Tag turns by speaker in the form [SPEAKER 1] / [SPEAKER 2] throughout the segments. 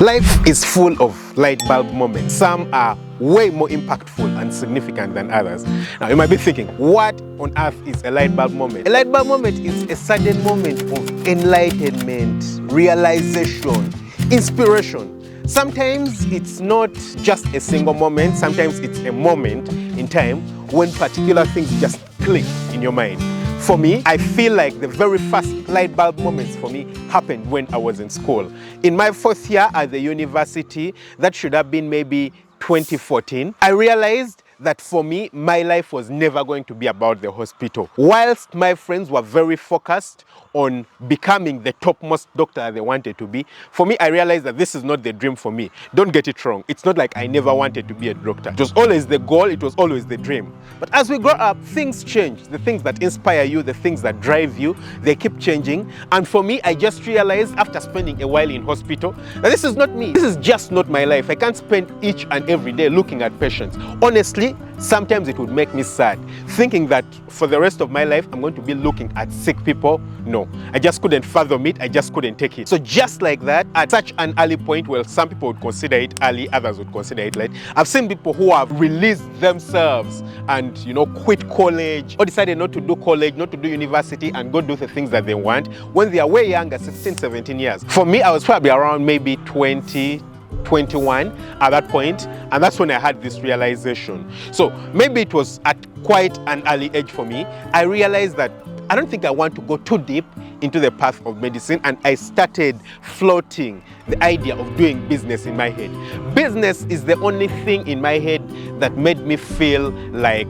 [SPEAKER 1] Life is full of light bulb moments. Some are way more impactful and significant than others. Now you might be thinking, what on earth is a light bulb moment? A light bulb moment is a sudden moment of enlightenment, realization, inspiration. Sometimes it's not just a single moment, sometimes it's a moment in time when particular things just click in your mind. For me, I feel like the very first light bulb moments for me happened when I was in school. In my fourth year at the university, that should have been maybe 2014, I realized that for me, my life was never going to be about the hospital. Whilst my friends were very focused on becoming the topmost doctor they wanted to be, for me, I realized that this is not the dream for me. Don't get it wrong. It's not like I never wanted to be a doctor. It was always the goal. It was always the dream. But as we grow up, things change. The things that inspire you, the things that drive you, they keep changing. And for me, I just realized after spending a while in hospital that this is not me. This is just not my life. I can't spend each and every day looking at patients. Honestly, sometimes it would make me sad, thinking that for the rest of my life, I'm going to be looking at sick people. No, I just couldn't fathom it. I just couldn't take it. So just like that, at such an early point, well, some people would consider it early, others would consider it late. I've seen people who have released themselves and, quit college or decided not to do college, not to do university and go do the things that they want when they are way younger, 16, 17 years. For me, I was probably around maybe 20, 21 at that point, and that's when I had this realization. So maybe it was at quite an early age for me. I realized that I don't think I want to go too deep into the path of medicine, and I started floating the idea of doing business in my head. Business is the only thing in my head that made me feel like,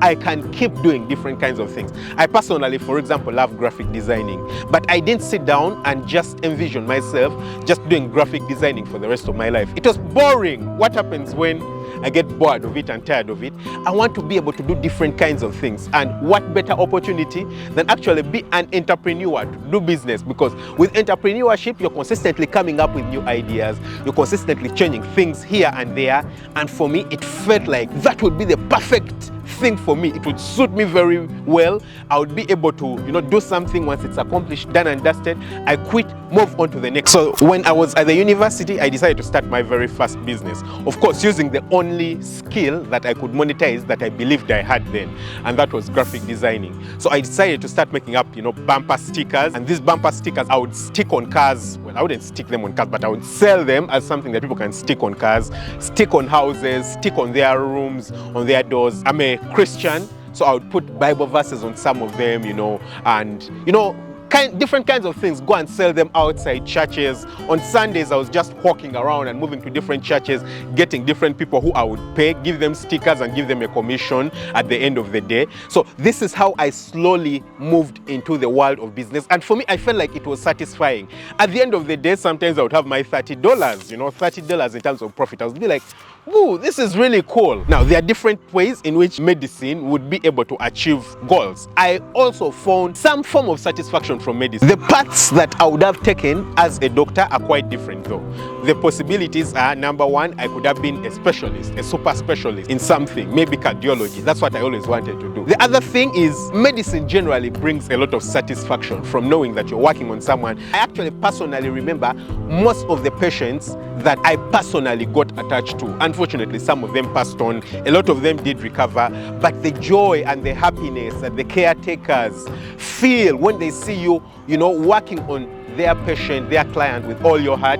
[SPEAKER 1] I can keep doing different kinds of things. I personally, for example, love graphic designing, but I didn't sit down and just envision myself just doing graphic designing for the rest of my life. It was boring. What happens when I get bored of it and tired of it? I want to be able to do different kinds of things. And what better opportunity than actually be an entrepreneur to do business? Because with entrepreneurship, you're consistently coming up with new ideas. You're consistently changing things here and there. And for me, it felt like that would be the perfect thing for me. It would suit me very well. I would be able to, do something once it's accomplished, done and dusted. I quit, move on to the next. So when I was at the university, I decided to start my very first business. Of course, using the only skill that I could monetize that I believed I had then, and that was graphic designing. So I decided to start making up, bumper stickers. And these bumper stickers I would stick on cars. Well, I wouldn't stick them on cars, but I would sell them as something that people can stick on cars, stick on houses, stick on their rooms, on their doors. I'm a Christian, so I would put Bible verses on some of them, and different kinds of things, go and sell them outside churches. On Sundays, I was just walking around and moving to different churches, getting different people who I would pay, give them stickers and give them a commission at the end of the day. So this is how I slowly moved into the world of business. And for me, I felt like it was satisfying. At the end of the day, sometimes I would have my $30, $30 in terms of profit. I would be like, ooh, this is really cool. Now, there are different ways in which medicine would be able to achieve goals. I also found some form of satisfaction from medicine. The paths that I would have taken as a doctor are quite different though. The possibilities are, number one, I could have been a specialist, a super specialist in something, maybe cardiology. That's what I always wanted to do. The other thing is medicine generally brings a lot of satisfaction from knowing that you're working on someone. I actually personally remember most of the patients that I personally got attached to. Unfortunately, some of them passed on. A lot of them did recover, but the joy and the happiness that the caretakers feel when they see you, working on their patient, their client with all your heart,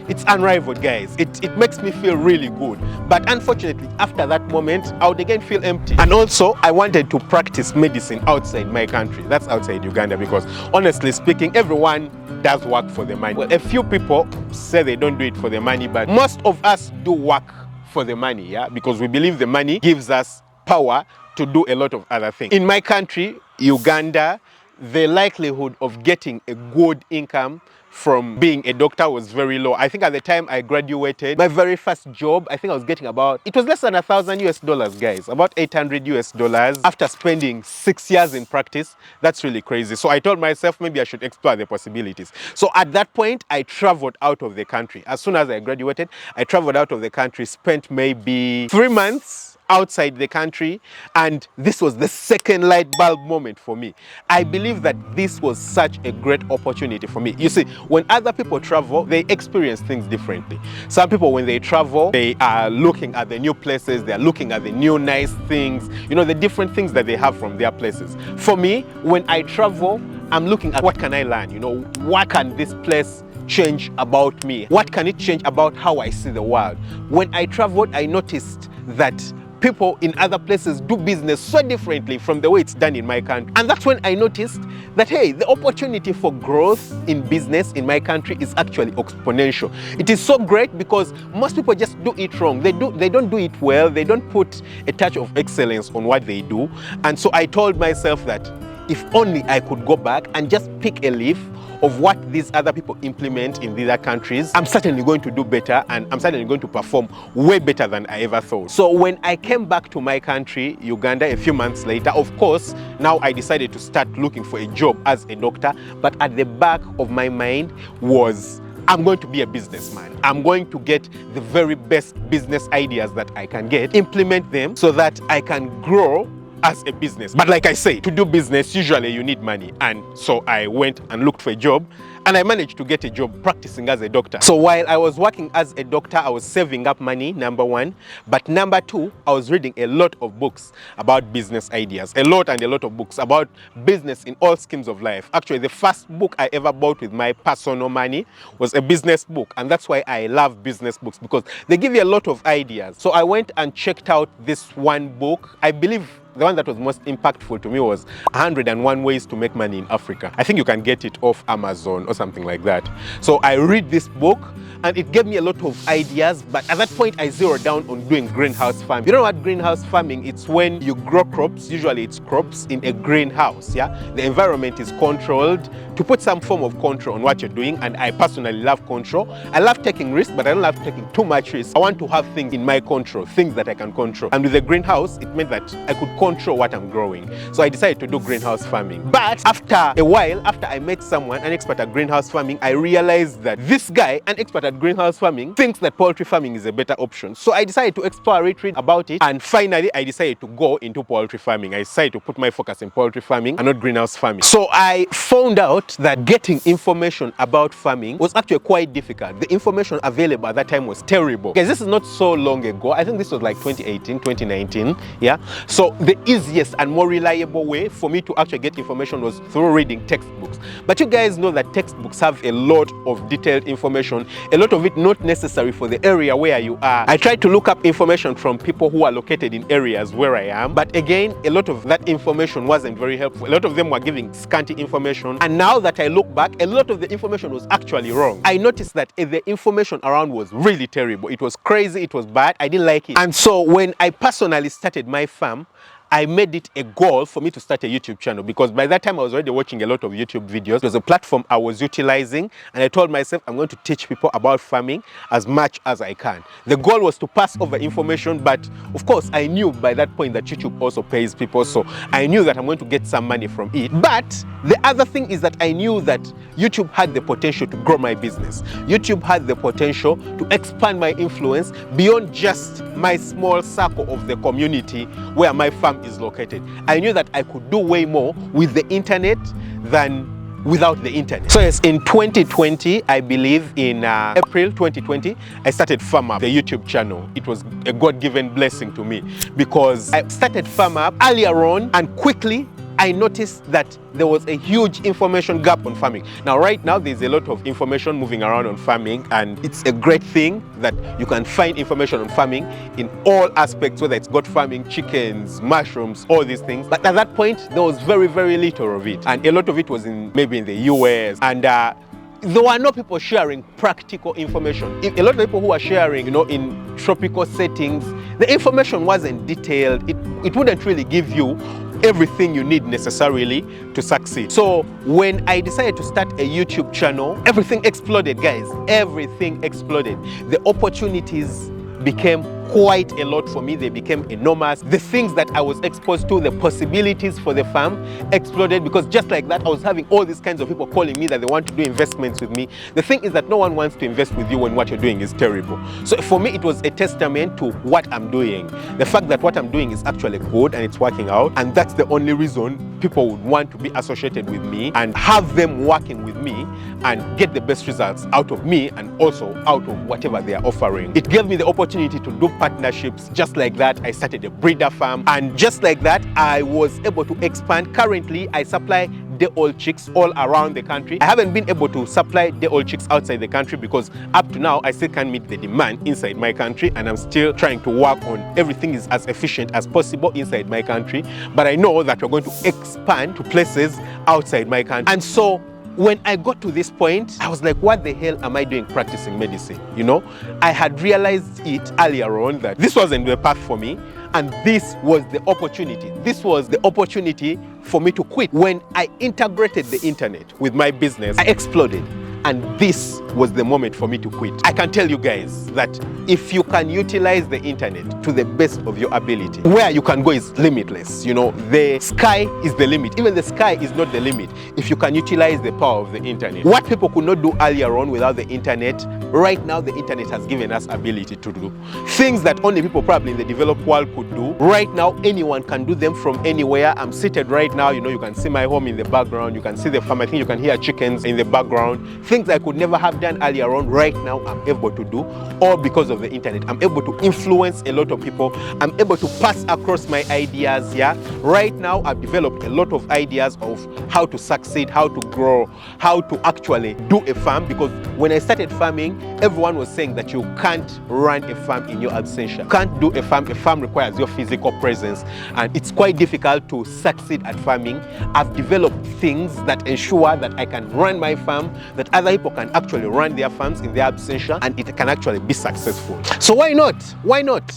[SPEAKER 1] it's unrivaled, guys. It makes me feel really good. But unfortunately, after that moment, I would again feel empty. And also, I wanted to practice medicine outside my country. That's outside Uganda, because honestly speaking, everyone does work for the money. Well, a few people say they don't do it for the money, but most of us do work for the money, yeah? Because we believe the money gives us power to do a lot of other things. In my country, Uganda, the likelihood of getting a good income from being a doctor was very low. I think at the time I graduated, my very first job, I think I was getting it was less than $1,000 guys, about $800. After spending 6 years in practice. That's really crazy. So I told myself maybe I should explore the possibilities. So at that point, I traveled out of the country. As soon as I graduated, I traveled out of the country, spent maybe 3 months outside the country, and this was the second light bulb moment for me. I believe that this was such a great opportunity for me. You see, when other people travel, they experience things differently. Some people, when they travel, they are looking at the new places, they are looking at the new nice things, you know, the different things that they have from their places. For me, when I travel, I'm looking at what can I learn, you know, what can this place change about me? What can it change about how I see the world? When I traveled, I noticed that people in other places do business so differently from the way it's done in my country. And that's when I noticed that, hey, the opportunity for growth in business in my country is actually exponential. It is so great because most people just do it wrong. They don't do it well. They don't put a touch of excellence on what they do. And so I told myself that if only I could go back and just pick a leaf of what these other people implement in the other countries, I'm certainly going to do better, and I'm certainly going to perform way better than I ever thought. So when I came back to my country, Uganda, a few months later, of course, now I decided to start looking for a job as a doctor, but at the back of my mind was, I'm going to be a businessman. I'm going to get the very best business ideas that I can get, implement them so that I can grow as a business. But like I say, to do business, usually you need money. And so I went and looked for a job, and I managed to get a job practicing as a doctor. So while I was working as a doctor, I was saving up money, number one. But number two, I was reading a lot of books about business ideas. A lot of books about business in all schemes of life. Actually, the first book I ever bought with my personal money was a business book. And that's why I love business books, because they give you a lot of ideas. So I went and checked out this one book. I believe the one that was most impactful to me was 101 Ways to Make Money in Africa. I think you can get it off Amazon or something like that. So I read this book, and it gave me a lot of ideas, but at that point I zeroed down on doing greenhouse farming. You know what greenhouse farming? It's when you grow crops, usually it's crops in a greenhouse, yeah? The environment is controlled to put some form of control on what you're doing, and I personally love control. I love taking risks, but I don't love taking too much risk. I want to have things in my control, things that I can control. And with the greenhouse, it meant that I could control what I'm growing. So I decided to do greenhouse farming. But after a while, after I met someone, an expert at greenhouse farming, I realized that this guy, an expert at greenhouse farming, thinks that poultry farming is a better option. So I decided to explore it, read about it, and finally I decided to go into poultry farming. I decided to put my focus in poultry farming and not greenhouse farming. So I found out that getting information about farming was actually quite difficult. The information available at that time was terrible. Guys, this is not so long ago. I think this was like 2018, 2019, yeah? So the easiest and more reliable way for me to actually get information was through reading textbooks. But you guys know that textbooks have a lot of detailed information, a lot of it not necessary for the area where you are. I tried to look up information from people who are located in areas where I am, but again, a lot of that information wasn't very helpful. A lot of them were giving scanty information, and now that I look back, a lot of the information was actually wrong. I noticed that the information around was really terrible. It was crazy, it was bad, I didn't like it. And so when I personally started my farm, I made it a goal for me to start a YouTube channel, because by that time I was already watching a lot of YouTube videos. It was a platform I was utilizing, and I told myself I'm going to teach people about farming as much as I can. The goal was to pass over information, but of course I knew by that point that YouTube also pays people, so I knew that I'm going to get some money from it. But the other thing is that I knew that YouTube had the potential to grow my business. YouTube had the potential to expand my influence beyond just my small circle of the community where my farm is located. I knew that I could do way more with the internet than without the internet. So yes, in 2020, I believe in April 2020, I started Farm Up, the YouTube channel. It was a God-given blessing to me, because I started Farm Up earlier on, and quickly I noticed that there was a huge information gap on farming. Now, right now, there's a lot of information moving around on farming, and it's a great thing that you can find information on farming in all aspects, whether it's goat farming, chickens, mushrooms, all these things. But at that point, there was very, very little of it. And a lot of it was maybe in the US. And there were no people sharing practical information. A lot of people who were sharing, you know, in tropical settings, the information wasn't detailed. It wouldn't really give you everything you need necessarily to succeed. So when I decided to start a YouTube channel, everything exploded, guys. Everything exploded. The opportunities became quite a lot for me. They became enormous. The things that I was exposed to, the possibilities for the farm exploded, because just like that, I was having all these kinds of people calling me that they want to do investments with me. The thing is that no one wants to invest with you when what you're doing is terrible. So for me, it was a testament to what I'm doing. The fact that what I'm doing is actually good and it's working out, and that's the only reason people would want to be associated with me and have them working with me and get the best results out of me and also out of whatever they are offering. It gave me the opportunity to do partnerships. Just like that, I started a breeder farm, and just like that, I was able to expand. Currently, I supply day-old chicks all around the country. I haven't been able to supply day-old chicks outside the country because up to now, I still can't meet the demand inside my country, and I'm still trying to work on everything is as efficient as possible inside my country. But I know that we're going to expand to places outside my country. And so when I got to this point, I was like, what the hell am I doing practicing medicine? You know, I had realized it earlier on that this wasn't the path for me, and this was the opportunity. This was the opportunity for me to quit. When I integrated the internet with my business, I exploded. And this was the moment for me to quit. I can tell you guys that if you can utilize the internet to the best of your ability, where you can go is limitless. You know, the sky is the limit. Even the sky is not the limit if you can utilize the power of the internet. What people could not do earlier on without the internet, right now the internet has given us ability to do. Things that only people probably in the developed world could do, right now anyone can do them from anywhere. I'm seated right now, you know, you can see my home in the background, you can see the farm, I think you can hear chickens in the background. Things I could never have done earlier on, right now I'm able to do, all because of the internet. I'm able to influence a lot of people. I'm able to pass across my ideas. Yeah, right now I've developed a lot of ideas of how to succeed, how to grow, how to actually do a farm, because when I started farming, everyone was saying that you can't run a farm in your absentia. You can't do a farm. A farm requires your physical presence, and it's quite difficult to succeed at farming. I've developed things that ensure that I can run my farm, that other people can actually run their farms in their absentia, and it can actually be successful. So why not? Why not?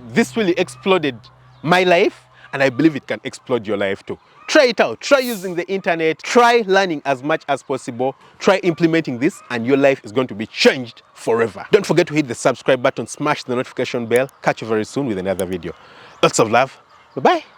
[SPEAKER 1] This really exploded my life, and I believe it can explode your life too. Try it out. Try using the internet. Try learning as much as possible. Try implementing this, and your life is going to be changed forever. Don't forget to hit the subscribe button, smash the notification bell. Catch you very soon with another video. Lots of love. Bye-bye.